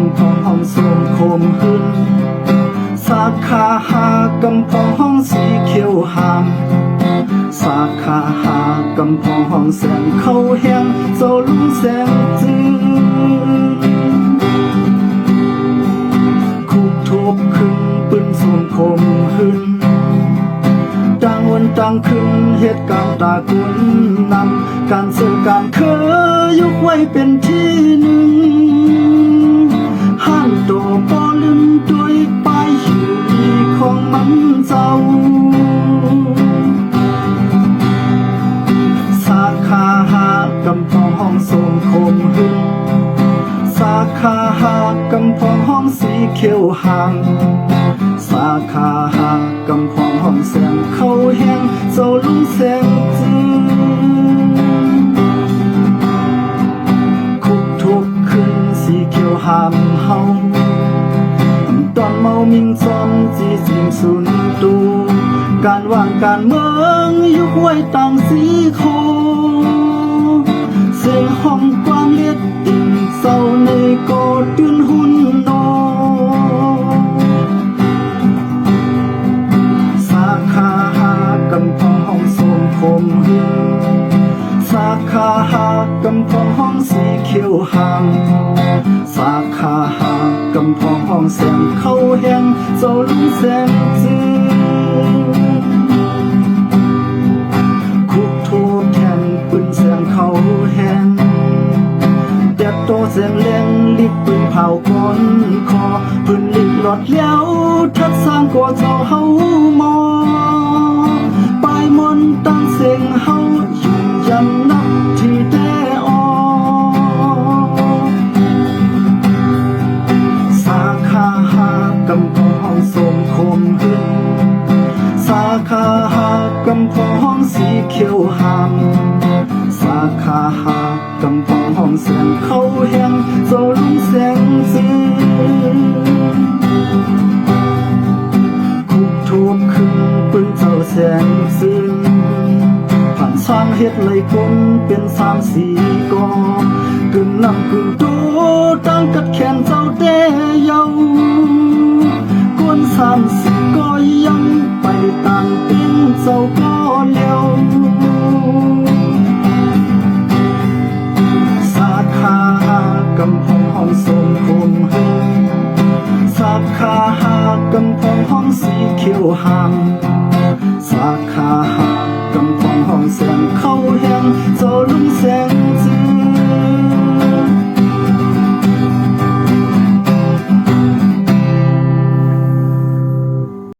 ำพองห้องสูงโคมหึนสาขาหากำพองห้องสีเขียวหามสาขาหากำพองห้องแสงเข้าแห้งเจ้าลุงแสงจืคุกทบขึ้นปืนสูงโคมหึนต่างวันต่างคืนเหตุการณ์ตากุนนำการเสื่อการเคยยกไว้เป็นที่หนึ่งห้ามตัวปอลืมด้วยไปอยู่ดีของมันเจ้าสาขาหากำพองห้องโสมโคมหึนสาขาหากำพองห้องสีเขียวห่างสาขาหากำพองห้องแสงเข้าแห้งเจ้าลุงแสงจืคุกทุกคืนสีเขียวหามเฮาตอนเมามิงจอมจีสิงสุนตูการวางการเมืองยุคไว้ต่างสีโคเสียงห้องความเลียดติ่งเศร้าในโกดตื่นหุ่นนอสาขาหากำพองห้องโสมโคมหึนสาขาหากำพองห้องสีเขียวหามสาขาหากำพองห้องแสงเข้าแห้งเจ้าลุงแสงจืคุกทูแทนปืนแสงเข้าแห้งแดดโตแสงแรงลิบปืนเผาก้นคอปืนลิบหลอดแล้วทัดสร้างก่อเจ้าเฮามอปลายมนตั้งเสียงเฮายุ่งยันนับที่แต่ออสาขาหากำพองห้องโสมโคมหึนสาขาหากำพองห้องสีเขียวหามสาขาหากำพองห้องแสงเข้าแห้งเจ้าลุงแสงจืคุกทุบขึ้นปืนเจ้าแสงจืผ่านช้างเฮ็ดไหลคนเป็น3-4กอ